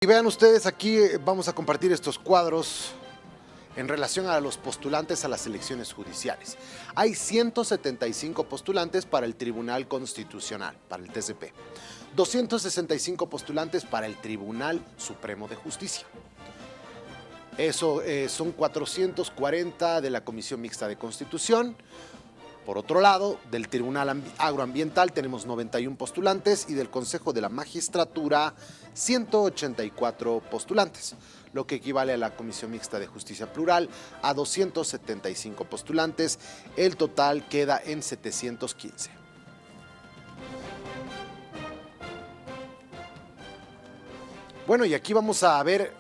Y vean ustedes, aquí vamos a compartir estos cuadros en relación a los postulantes a las elecciones judiciales. Hay 175 postulantes para el Tribunal Constitucional, para el TSP. 265 postulantes para el Tribunal Supremo de Justicia. Eso son 440 de la Comisión Mixta de Constitución. Por otro lado, del Tribunal Agroambiental tenemos 91 postulantes y del Consejo de la Magistratura 184 postulantes, lo que equivale a la Comisión Mixta de Justicia Plural a 275 postulantes. El total queda en 715. Bueno, y aquí vamos a ver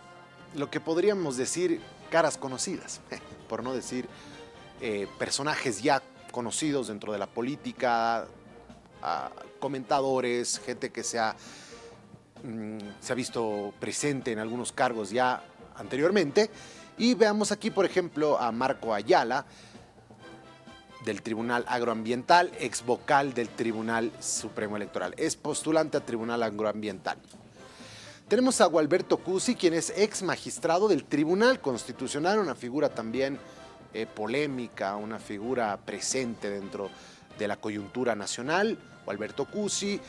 lo que podríamos decir caras conocidas, por no decir personajes ya conocidos dentro de la política, comentadores, gente que se ha visto presente en algunos cargos ya anteriormente. Y veamos aquí, por ejemplo, a Marco Ayala, del Tribunal Agroambiental, ex vocal del Tribunal Supremo Electoral. Es postulante a Tribunal Agroambiental. Tenemos a Gualberto Cusi, quien es ex magistrado del Tribunal Constitucional, una figura también polémica, una figura presente dentro de la coyuntura nacional. Gualberto Cusi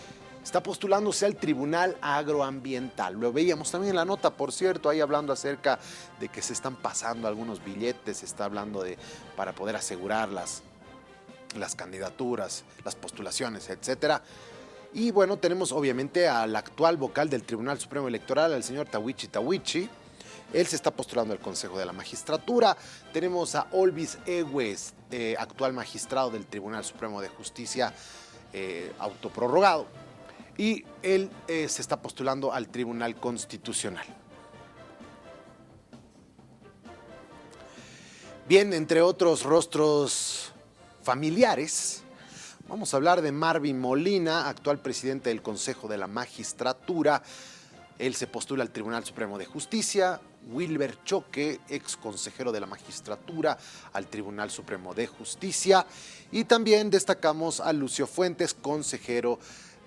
está postulándose al Tribunal Agroambiental. Lo veíamos también en la nota, por cierto, ahí hablando acerca de que se están pasando algunos billetes, se está hablando de para poder asegurar las candidaturas, las postulaciones, etcétera. Y bueno, tenemos obviamente al actual vocal del Tribunal Supremo Electoral, al señor Tawichi Tawichi. Él se está postulando al Consejo de la Magistratura. Tenemos a Olvis Egues, actual magistrado del Tribunal Supremo de Justicia, autoprorrogado. Y él se está postulando al Tribunal Constitucional. Bien, entre otros rostros familiares, vamos a hablar de Marvin Molina, actual presidente del Consejo de la Magistratura. Él se postula al Tribunal Supremo de Justicia. Wilber Choque, ex consejero de la Magistratura, al Tribunal Supremo de Justicia. Y también destacamos a Lucio Fuentes, consejero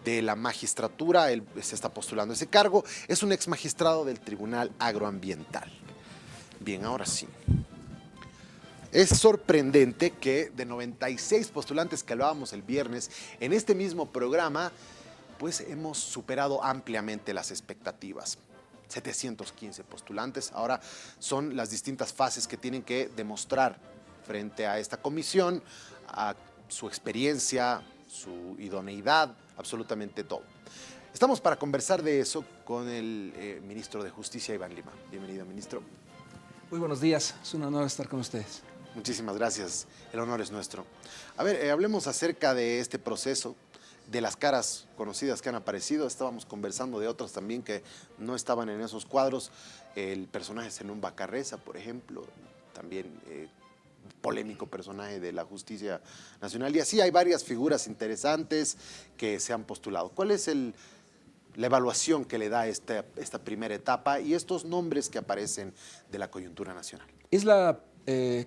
de la Magistratura. Él se está postulando a ese cargo. Es un ex magistrado del Tribunal Agroambiental. Bien, ahora sí. Es sorprendente que de 96 postulantes que hablábamos el viernes en este mismo programa, pues hemos superado ampliamente las expectativas. 715 postulantes. Ahora son las distintas fases que tienen que demostrar frente a esta comisión, a su experiencia, su idoneidad, absolutamente todo. Estamos para conversar de eso con el ministro de Justicia, Iván Lima. Bienvenido, ministro. Muy buenos días, es un honor estar con ustedes. Muchísimas gracias, el honor es nuestro. A ver, hablemos acerca de este proceso, de las caras conocidas que han aparecido. Estábamos conversando de otras también que no estaban en esos cuadros. El personaje Zenón Bacarreza, por ejemplo, también polémico personaje de la justicia nacional. Y así hay varias figuras interesantes que se han postulado. ¿Cuál es la evaluación que le da esta primera etapa y estos nombres que aparecen de la coyuntura nacional? Es la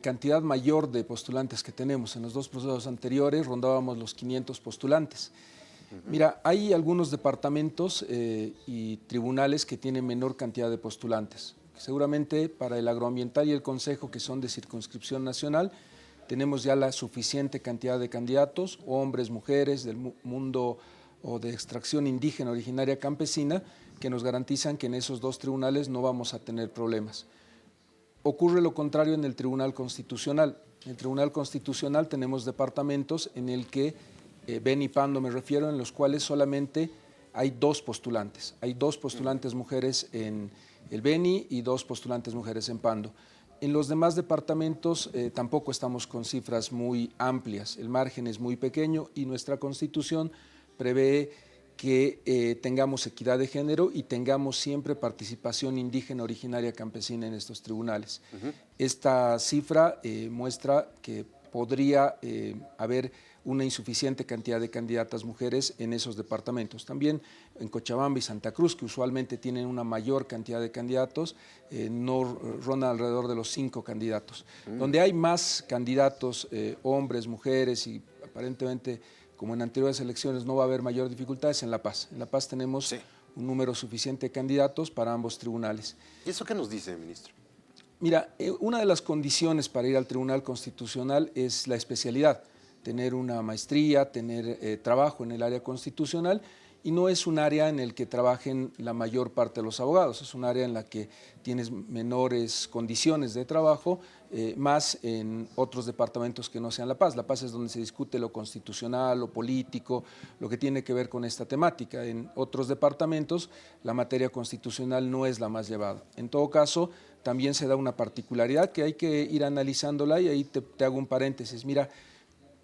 cantidad mayor de postulantes que tenemos. En los dos procesos anteriores rondábamos los 500 postulantes. Mira, hay algunos departamentos y tribunales que tienen menor cantidad de postulantes. Seguramente para el agroambiental y el consejo, que son de circunscripción nacional, tenemos ya la suficiente cantidad de candidatos, hombres, mujeres, del mundo o de extracción indígena originaria campesina, que nos garantizan que en esos dos tribunales no vamos a tener problemas. Ocurre lo contrario en el Tribunal Constitucional. En el Tribunal Constitucional tenemos departamentos en el que, Ben y Pando me refiero, en los cuales solamente hay dos postulantes. Hay dos postulantes mujeres en el Beni y dos postulantes mujeres en Pando. En los demás departamentos tampoco estamos con cifras muy amplias. El margen es muy pequeño y nuestra Constitución prevé que tengamos equidad de género y tengamos siempre participación indígena originaria campesina en estos tribunales. Esta cifra muestra que podría haber una insuficiente cantidad de candidatas mujeres en esos departamentos. También en Cochabamba y Santa Cruz, que usualmente tienen una mayor cantidad de candidatos, no rondan alrededor de los 5 candidatos. Donde hay más candidatos, hombres, mujeres y aparentemente, como en anteriores elecciones, no va a haber mayor dificultades en La Paz. En La Paz tenemos un número suficiente de candidatos para ambos tribunales. ¿Y eso qué nos dice, ministro? Mira, una de las condiciones para ir al Tribunal Constitucional es la especialidad, tener una maestría, tener trabajo en el área constitucional, y no es un área en el que trabajen la mayor parte de los abogados, es un área en la que tienes menores condiciones de trabajo, más en otros departamentos que no sean La Paz. La Paz es donde se discute lo constitucional, lo político, lo que tiene que ver con esta temática. En otros departamentos la materia constitucional no es la más llevada. En todo caso, también se da una particularidad que hay que ir analizándola, y ahí te hago un paréntesis. Mira,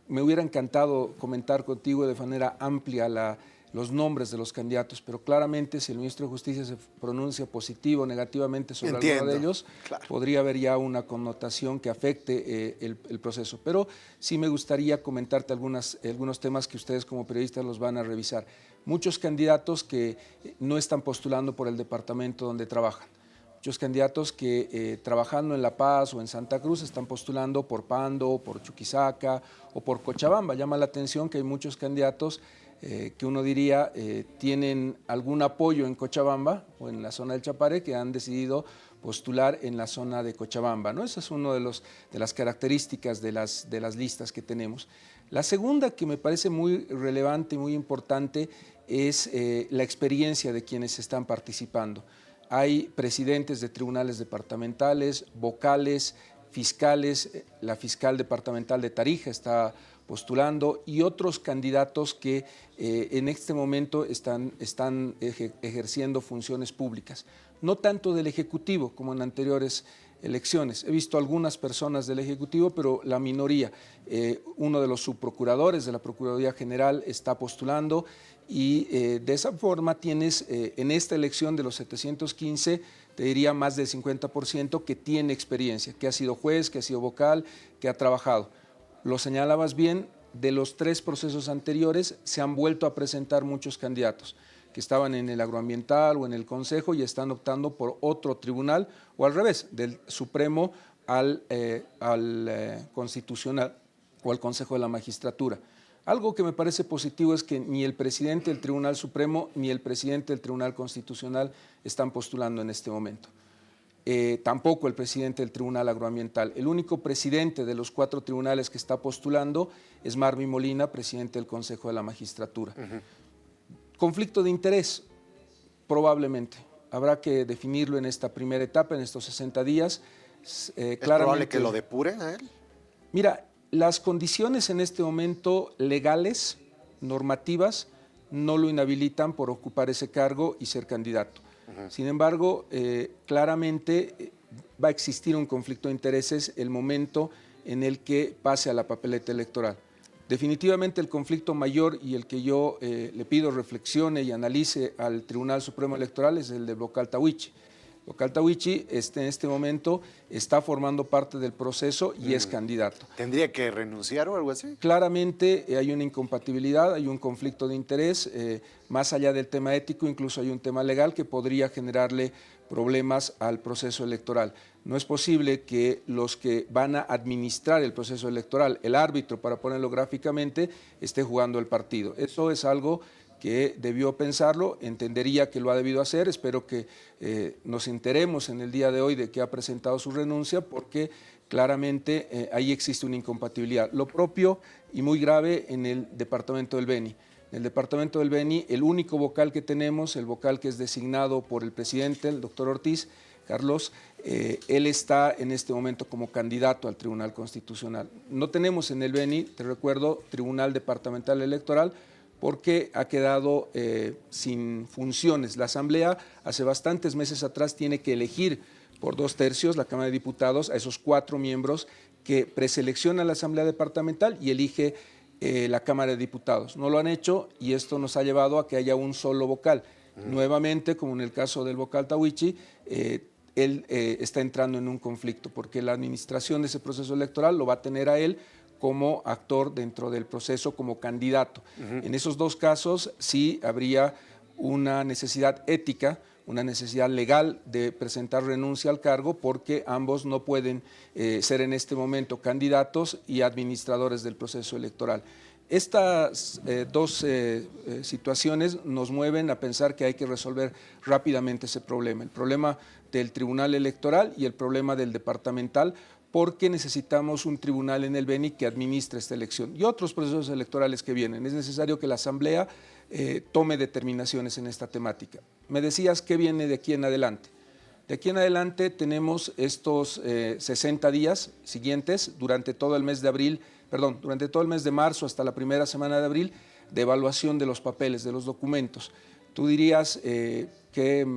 me hubiera encantado comentar contigo de manera amplia los nombres de los candidatos, pero claramente si el ministro de Justicia se pronuncia positivo o negativamente sobre alguno de ellos, claro, podría haber ya una connotación que afecte el proceso. Pero sí me gustaría comentarte algunos temas que ustedes como periodistas los van a revisar. Muchos candidatos que no están postulando por el departamento donde trabajan. Muchos candidatos que trabajando en La Paz o en Santa Cruz están postulando por Pando, por Chuquisaca o por Cochabamba. Llama la atención que hay muchos candidatos que uno diría tienen algún apoyo en Cochabamba o en la zona del Chapare, que han decidido postular en la zona de Cochabamba, ¿no? Esa es una de las características de las listas que tenemos. La segunda, que me parece muy relevante y muy importante, es la experiencia de quienes están participando. Hay presidentes de tribunales departamentales, vocales, fiscales, la fiscal departamental de Tarija está postulando, y otros candidatos que en este momento están ejerciendo funciones públicas. No tanto del Ejecutivo como en anteriores elecciones. He visto algunas personas del Ejecutivo, pero la minoría. Uno de los subprocuradores de la Procuraduría General está postulando, y de esa forma tienes en esta elección de los 715, te diría más del 50% que tiene experiencia, que ha sido juez, que ha sido vocal, que ha trabajado. Lo señalabas bien, de los 3 procesos anteriores se han vuelto a presentar muchos candidatos que estaban en el agroambiental o en el Consejo y están optando por otro tribunal, o al revés, del Supremo al Constitucional o al Consejo de la Magistratura. Algo que me parece positivo es que ni el presidente del Tribunal Supremo ni el presidente del Tribunal Constitucional están postulando en este momento. Tampoco el presidente del Tribunal Agroambiental. El único presidente de los 4 tribunales que está postulando es Marvin Molina, presidente del Consejo de la Magistratura. Conflicto de interés, probablemente. Habrá que definirlo en esta primera etapa, en estos 60 días. ¿Es probable que lo depuren a él? Mira, las condiciones en este momento legales, normativas, no lo inhabilitan por ocupar ese cargo y ser candidato. Sin embargo, claramente va a existir un conflicto de intereses el momento en el que pase a la papeleta electoral. Definitivamente el conflicto mayor y el que yo le pido reflexione y analice al Tribunal Supremo Electoral es el de Bocal Tahuichi. Bocal Tahuichi en este momento está formando parte del proceso y es candidato. ¿Tendría que renunciar o algo así? Claramente hay una incompatibilidad, hay un conflicto de interés, más allá del tema ético, incluso hay un tema legal que podría generarle problemas al proceso electoral. No es posible que los que van a administrar el proceso electoral, el árbitro, para ponerlo gráficamente, esté jugando el partido. Eso es algo que debió pensarlo, entendería que lo ha debido hacer. Espero que nos enteremos en el día de hoy de que ha presentado su renuncia, porque claramente ahí existe una incompatibilidad. Lo propio y muy grave en el departamento del Beni. En el departamento del Beni, el único vocal que tenemos, el vocal que es designado por el presidente, el doctor Ortiz, Carlos, él está en este momento como candidato al Tribunal Constitucional. No tenemos en el Beni, te recuerdo, Tribunal Departamental Electoral, porque ha quedado sin funciones. La Asamblea hace bastantes meses atrás tiene que elegir por 2/3, la Cámara de Diputados, a esos 4 miembros que preselecciona la Asamblea Departamental y elige la Cámara de Diputados. No lo han hecho y esto nos ha llevado a que haya un solo vocal. Nuevamente, como en el caso del vocal Tahuichi, él está entrando en un conflicto porque la administración de ese proceso electoral lo va a tener a él como actor dentro del proceso, como candidato. En esos 2 casos sí habría una necesidad ética, una necesidad legal de presentar renuncia al cargo, porque ambos no pueden ser en este momento candidatos y administradores del proceso electoral. Estas dos situaciones nos mueven a pensar que hay que resolver rápidamente ese problema, el problema del Tribunal Electoral y el problema del departamental, porque necesitamos un tribunal en el Beni que administre esta elección y otros procesos electorales que vienen. Es necesario que la Asamblea tome determinaciones en esta temática. Me decías qué viene de aquí en adelante. De aquí en adelante tenemos estos 60 días siguientes durante todo el mes de abril, durante todo el mes de marzo hasta la primera semana de abril, de evaluación de los papeles, de los documentos. Tú dirías que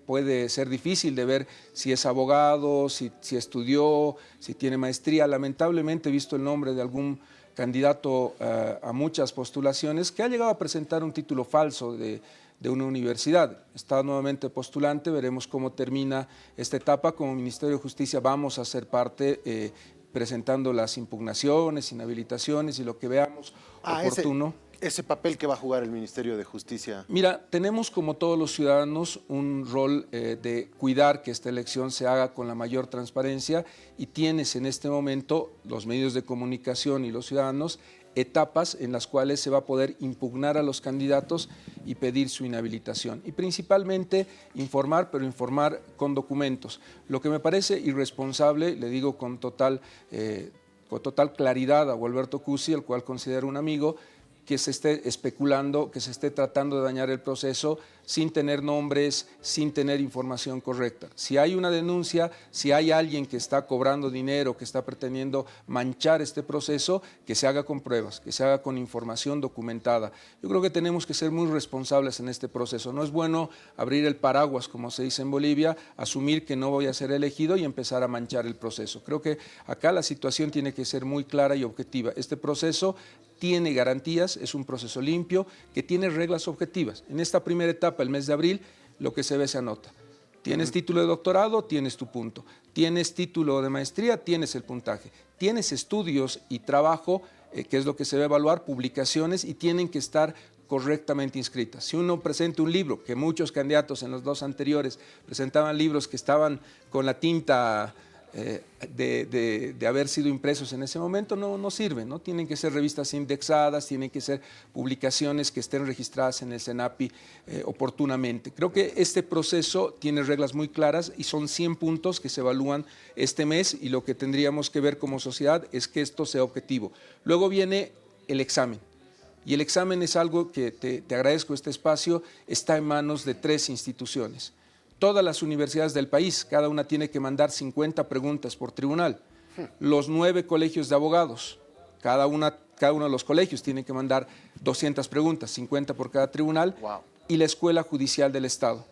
puede ser difícil de ver si es abogado, si estudió, si tiene maestría. Lamentablemente he visto el nombre de algún candidato a muchas postulaciones que ha llegado a presentar un título falso de una universidad. Está nuevamente postulante, veremos cómo termina esta etapa. Como Ministerio de Justicia vamos a ser parte presentando las impugnaciones, inhabilitaciones y lo que veamos oportuno. Ese papel que va a jugar el Ministerio de Justicia. Mira, tenemos como todos los ciudadanos un rol de cuidar que esta elección se haga con la mayor transparencia y tienes en este momento los medios de comunicación y los ciudadanos etapas en las cuales se va a poder impugnar a los candidatos y pedir su inhabilitación. Y principalmente informar, pero informar con documentos. Lo que me parece irresponsable, le digo con total claridad a Gualberto Cusi, el cual considero un amigo, que se esté especulando, que se esté tratando de dañar el proceso sin tener nombres, sin tener información correcta. Si hay una denuncia, si hay alguien que está cobrando dinero, que está pretendiendo manchar este proceso, que se haga con pruebas, que se haga con información documentada. Yo creo que tenemos que ser muy responsables en este proceso. No es bueno abrir el paraguas, como se dice en Bolivia, asumir que no voy a ser elegido y empezar a manchar el proceso. Creo que acá la situación tiene que ser muy clara y objetiva. Este proceso tiene garantías, es un proceso limpio, que tiene reglas objetivas. En esta primera etapa, el mes de abril, lo que se ve se anota. Tienes título de doctorado, tienes tu punto. Tienes título de maestría, tienes el puntaje. Tienes estudios y trabajo, que es lo que se va a evaluar, publicaciones, y tienen que estar correctamente inscritas. Si uno presenta un libro, que muchos candidatos en los dos anteriores presentaban libros que estaban con la tinta de haber sido impresos en ese momento, no sirven, ¿no? Tienen que ser revistas indexadas, tienen que ser publicaciones que estén registradas en el SENAPI oportunamente. Creo que este proceso tiene reglas muy claras y son 100 puntos que se evalúan este mes, y lo que tendríamos que ver como sociedad es que esto sea objetivo. Luego viene el examen. Y el examen es algo que te agradezco este espacio, está en manos de 3 instituciones. Todas las universidades del país, cada una tiene que mandar 50 preguntas por tribunal. Los 9 colegios de abogados, cada uno de los colegios tiene que mandar 200 preguntas, 50 por cada tribunal. Wow. Y la Escuela Judicial del Estado.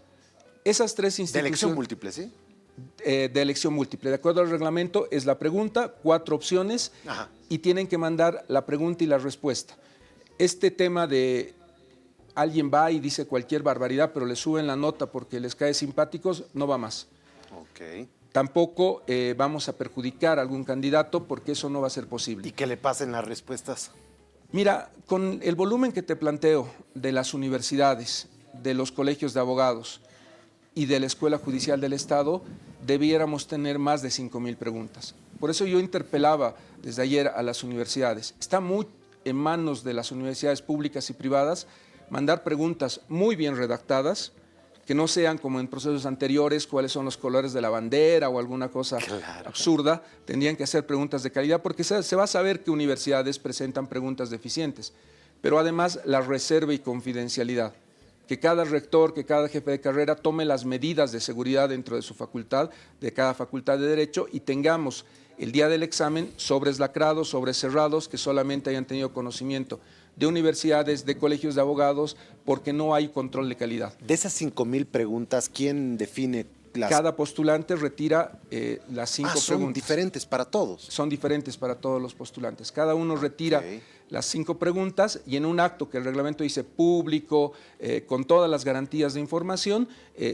Esas 3 instituciones… De elección múltiple, ¿sí? De elección múltiple. De acuerdo al reglamento, es la pregunta, 4 opciones. Ajá. Y tienen que mandar la pregunta y la respuesta. Este tema de… alguien va y dice cualquier barbaridad, pero le suben la nota porque les cae simpáticos, no va más. Okay. Tampoco vamos a perjudicar a algún candidato, porque eso no va a ser posible. ¿Y que le pasen las respuestas? Mira, con el volumen que te planteo de las universidades, de los colegios de abogados y de la Escuela Judicial del Estado, debiéramos tener más de 5,000 preguntas. Por eso yo interpelaba desde ayer a las universidades. Está muy en manos de las universidades públicas y privadas mandar preguntas muy bien redactadas, que no sean como en procesos anteriores, cuáles son los colores de la bandera o alguna cosa absurda. Tendrían que hacer preguntas de calidad, porque se va a saber que universidades presentan preguntas deficientes. Pero además la reserva y confidencialidad. Que cada rector, que cada jefe de carrera tome las medidas de seguridad dentro de su facultad, de cada facultad de Derecho, y tengamos el día del examen sobres lacrados, sobres cerrados, que solamente hayan tenido conocimiento de universidades, de colegios de abogados, porque no hay control de calidad. De esas 5,000 preguntas, ¿quién define las… Cada postulante retira las 5 preguntas. Son diferentes para todos. Son diferentes para todos los postulantes. Cada uno retira las 5 preguntas, y en un acto que el reglamento dice público, con todas las garantías de información,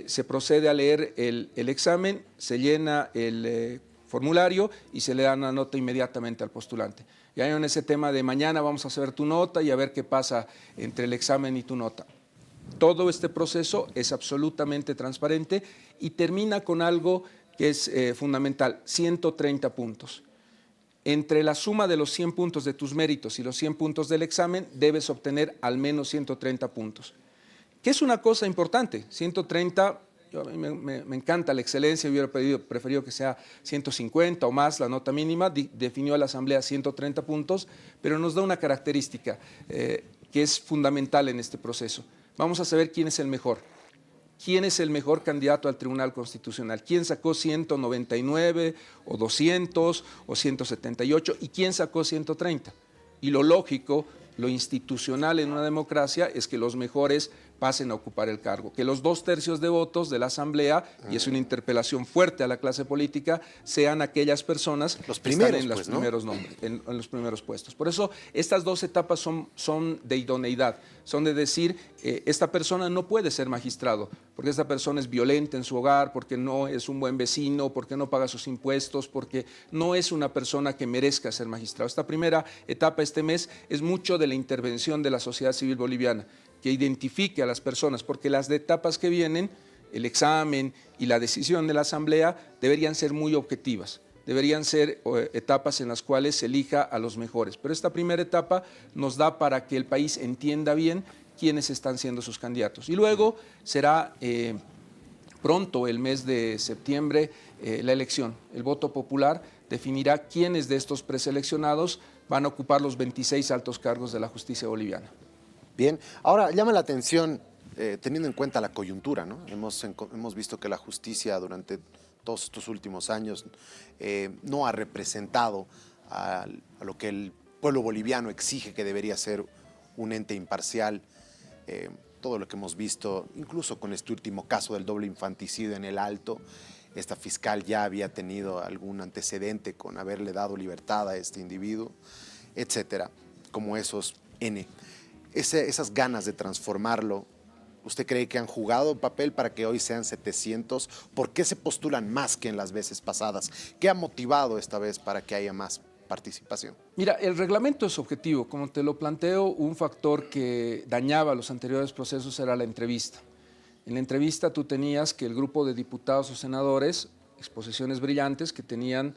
se procede a leer el examen, se llena el formulario y se le da una nota inmediatamente al postulante. Ya en ese tema de mañana vamos a saber tu nota y a ver qué pasa entre el examen y tu nota. Todo este proceso es absolutamente transparente y termina con algo que es fundamental, 130 puntos. Entre la suma de los 100 puntos de tus méritos y los 100 puntos del examen, debes obtener al menos 130 puntos. Que es una cosa importante, 130, a mí me encanta la excelencia, hubiera preferido que sea 150 o más, la nota mínima, definió la Asamblea 130 puntos, pero nos da una característica que es fundamental en este proceso. Vamos a saber quién es el mejor. ¿Quién es el mejor candidato al Tribunal Constitucional? ¿Quién sacó 199 o 200 o 178 y quién sacó 130? Y lo lógico, lo institucional en una democracia es que los mejores pasen a ocupar el cargo, que los 2/3 de votos de la Asamblea, y es una interpelación fuerte a la clase política, sean aquellas personas que están en los primeros nombres, en los primeros puestos. Por eso estas dos etapas son de idoneidad, son de decir, esta persona no puede ser magistrado, porque esta persona es violenta en su hogar, porque no es un buen vecino, porque no paga sus impuestos, porque no es una persona que merezca ser magistrado. Esta primera etapa este mes es mucho de la intervención de la sociedad civil boliviana, que identifique a las personas, porque las etapas que vienen, el examen y la decisión de la Asamblea, deberían ser muy objetivas, deberían ser etapas en las cuales se elija a los mejores. Pero esta primera etapa nos da para que el país entienda bien quiénes están siendo sus candidatos. Y luego será pronto, el mes de septiembre, la elección. El voto popular definirá quiénes de estos preseleccionados van a ocupar los 26 altos cargos de la justicia boliviana. Bien, ahora llama la atención, teniendo en cuenta la coyuntura, ¿no? Hemos visto que la justicia durante todos estos últimos años no ha representado a lo que el pueblo boliviano exige que debería ser un ente imparcial. Todo lo que hemos visto, incluso con este último caso del doble infanticidio en el Alto, esta fiscal ya había tenido algún antecedente con haberle dado libertad a este individuo, etcétera, como esos N. Esas ganas de transformarlo, ¿usted cree que han jugado un papel para que hoy sean 700? ¿Por qué se postulan más que en las veces pasadas? ¿Qué ha motivado esta vez para que haya más participación? Mira, el reglamento es objetivo. Como te lo planteo, un factor que dañaba los anteriores procesos era la entrevista. En la entrevista tú tenías que el grupo de diputados o senadores, exposiciones brillantes que tenían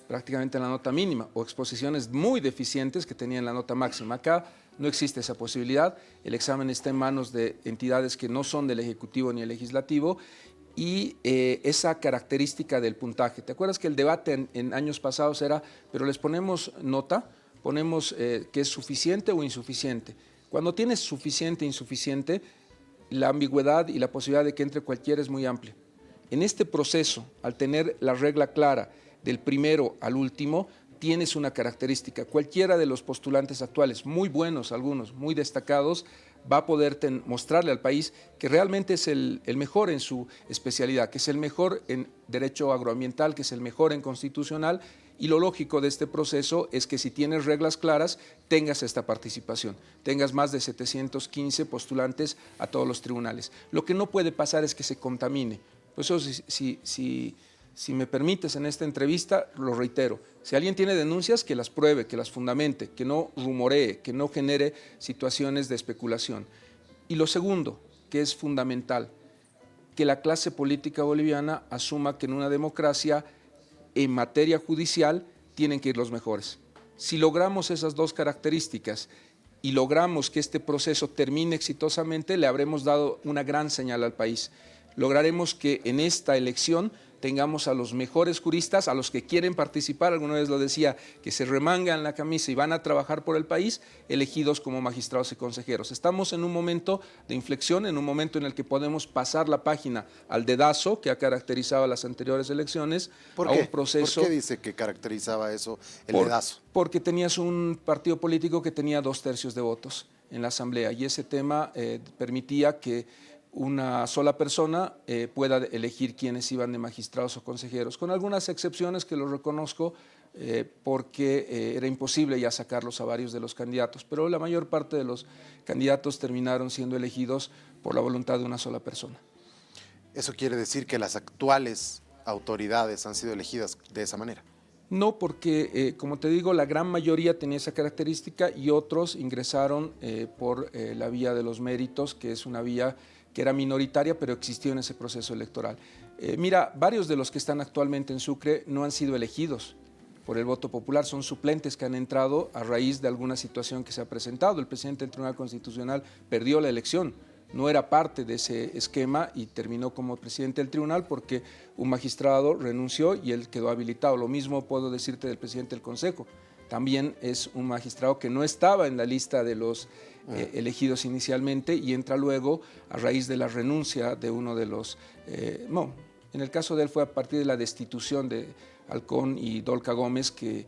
prácticamente la nota mínima, o exposiciones muy deficientes que tenían la nota máxima. Acá no existe esa posibilidad, el examen está en manos de entidades que no son del Ejecutivo ni el Legislativo, y esa característica del puntaje. ¿Te acuerdas que el debate en años pasados era, pero les ponemos nota, ponemos que es suficiente o insuficiente? Cuando tienes suficiente e insuficiente, la ambigüedad y la posibilidad de que entre cualquiera es muy amplia. En este proceso, al tener la regla clara del primero al último, tienes una característica. Cualquiera de los postulantes actuales, muy buenos algunos, muy destacados, va a poder mostrarle al país que realmente es el mejor en su especialidad, que es el mejor en derecho agroambiental, que es el mejor en constitucional, y lo lógico de este proceso es que si tienes reglas claras, tengas esta participación, tengas más de 715 postulantes a todos los tribunales. Lo que no puede pasar es que se contamine. Por eso, si me permites en esta entrevista, lo reitero, si alguien tiene denuncias, que las pruebe, que las fundamente, que no rumoree, que no genere situaciones de especulación. Y lo segundo, que es fundamental, que la clase política boliviana asuma que en una democracia, en materia judicial, tienen que ir los mejores. Si logramos esas dos características y logramos que este proceso termine exitosamente, le habremos dado una gran señal al país. Lograremos que en esta elección tengamos a los mejores juristas, a los que quieren participar, alguna vez lo decía, que se remangan la camisa y van a trabajar por el país, elegidos como magistrados y consejeros. Estamos en un momento de inflexión, en un momento en el que podemos pasar la página al dedazo que ha caracterizado las anteriores elecciones, a un proceso... ¿Por qué dice que caracterizaba eso el dedazo? Porque tenías un partido político que tenía 2/3 de votos en la Asamblea, y ese tema permitía que una sola persona pueda elegir quiénes iban de magistrados o consejeros, con algunas excepciones que lo reconozco porque era imposible ya sacarlos a varios de los candidatos, pero la mayor parte de los candidatos terminaron siendo elegidos por la voluntad de una sola persona. ¿Eso quiere decir que las actuales autoridades han sido elegidas de esa manera? No, porque, como te digo, la gran mayoría tenía esa característica y otros ingresaron por la vía de los méritos, que es una vía que era minoritaria, pero existió en ese proceso electoral. Mira, varios de los que están actualmente en Sucre no han sido elegidos por el voto popular, son suplentes que han entrado a raíz de alguna situación que se ha presentado. El presidente del Tribunal Constitucional perdió la elección, no era parte de ese esquema y terminó como presidente del tribunal porque un magistrado renunció y él quedó habilitado. Lo mismo puedo decirte del presidente del Consejo. También es un magistrado que no estaba en la lista de los elegidos inicialmente y entra luego a raíz de la renuncia de uno de los... no, en el caso de él fue a partir de la destitución de Halcón y Dolca Gómez que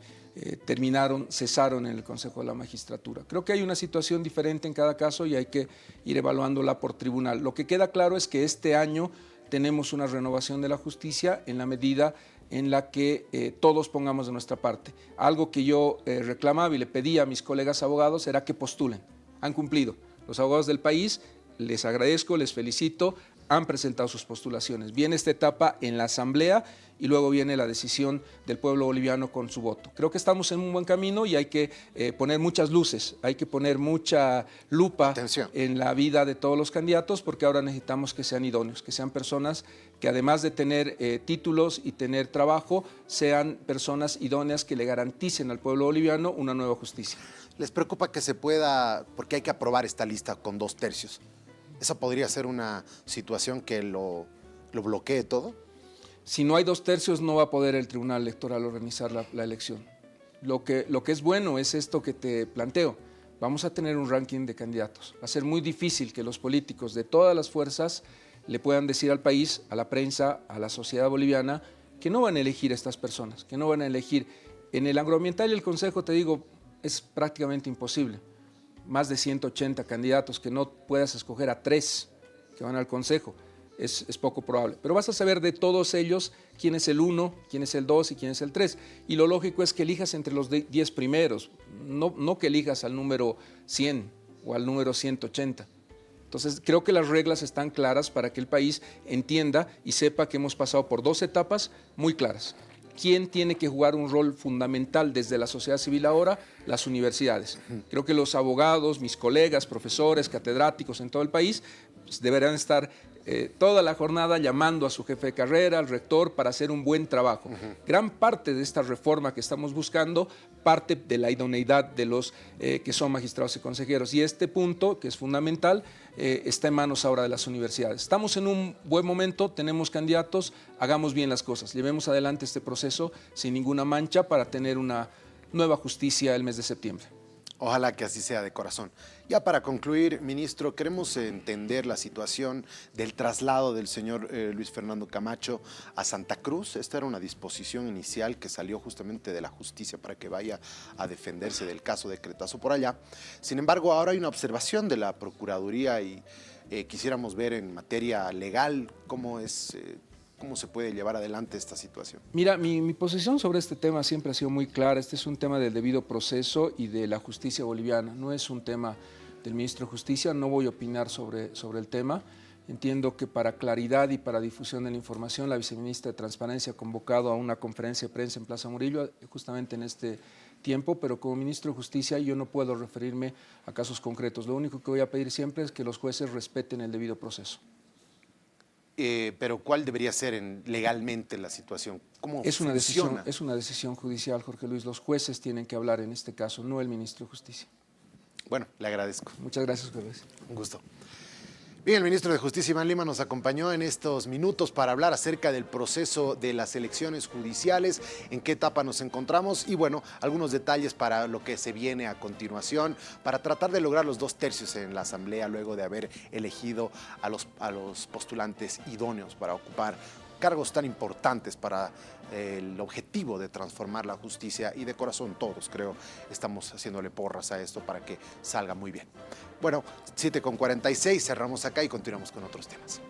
cesaron en el Consejo de la Magistratura. Creo que hay una situación diferente en cada caso y hay que ir evaluándola por tribunal. Lo que queda claro es que este año tenemos una renovación de la justicia en la medida en la que todos pongamos de nuestra parte. Algo que yo reclamaba y le pedía a mis colegas abogados era que postulen. Han cumplido. Los abogados del país, les agradezco, les felicito, han presentado sus postulaciones. Viene esta etapa en la Asamblea y luego viene la decisión del pueblo boliviano con su voto. Creo que estamos en un buen camino y hay que poner muchas luces, hay que poner mucha lupa en la vida de todos los candidatos porque ahora necesitamos que sean idóneos, que sean personas que además de tener títulos y tener trabajo, sean personas idóneas que le garanticen al pueblo boliviano una nueva justicia. ¿Les preocupa que se pueda, porque hay que aprobar esta lista con 2/3? ¿Esa podría ser una situación que lo bloquee todo? Si no hay 2/3 no va a poder el Tribunal Electoral organizar la elección. Lo que es bueno es esto que te planteo. Vamos a tener un ranking de candidatos. Va a ser muy difícil que los políticos de todas las fuerzas le puedan decir al país, a la prensa, a la sociedad boliviana, que no van a elegir a estas personas, que no van a elegir. En el agroambiental y el Consejo, te digo, es prácticamente imposible. Más de 180 candidatos, que no puedas escoger a 3 que van al Consejo, es poco probable. Pero vas a saber de todos ellos quién es el 1, quién es el 2 y quién es el 3. Y lo lógico es que elijas entre los 10 primeros, no que elijas al número 100 o al número 180. Entonces, creo que las reglas están claras para que el país entienda y sepa que hemos pasado por 2 etapas muy claras. ¿Quién tiene que jugar un rol fundamental desde la sociedad civil ahora? Las universidades. Creo que los abogados, mis colegas, profesores, catedráticos en todo el país, pues, deberán estar toda la jornada llamando a su jefe de carrera, al rector, para hacer un buen trabajo. Gran parte de esta reforma que estamos buscando parte de la idoneidad de los que son magistrados y consejeros. Y este punto, que es fundamental, está en manos ahora de las universidades. Estamos en un buen momento, tenemos candidatos, hagamos bien las cosas. Llevemos adelante este proceso sin ninguna mancha para tener una nueva justicia el mes de septiembre. Ojalá que así sea de corazón. Ya para concluir, ministro, queremos entender la situación del traslado del señor Luis Fernando Camacho a Santa Cruz. Esta era una disposición inicial que salió justamente de la justicia para que vaya a defenderse del caso de Cretazo por allá. Sin embargo, ahora hay una observación de la Procuraduría y quisiéramos ver en materia legal cómo se puede llevar adelante esta situación. Mira, mi posición sobre este tema siempre ha sido muy clara. Este es un tema del debido proceso y de la justicia boliviana. No es un tema del ministro de Justicia. No voy a opinar sobre el tema. Entiendo que para claridad y para difusión de la información, la viceministra de Transparencia ha convocado a una conferencia de prensa en Plaza Murillo justamente en este tiempo, pero como ministro de Justicia yo no puedo referirme a casos concretos. Lo único que voy a pedir siempre es que los jueces respeten el debido proceso. Pero ¿cuál debería ser legalmente la situación? ¿Cómo es una funciona? Es una decisión judicial, Jorge Luis. Los jueces tienen que hablar en este caso, no el ministro de Justicia. Bueno, le agradezco. Muchas gracias, Jorge Luis. Un gusto. Bien, el ministro de Justicia, Iván Lima, nos acompañó en estos minutos para hablar acerca del proceso de las elecciones judiciales, en qué etapa nos encontramos y, bueno, algunos detalles para lo que se viene a continuación, para tratar de lograr los 2/3 en la Asamblea luego de haber elegido a los postulantes idóneos para ocupar cargos tan importantes para el objetivo de transformar la justicia y de corazón todos, creo, estamos haciéndole porras a esto para que salga muy bien. Bueno, 7:46, cerramos acá y continuamos con otros temas.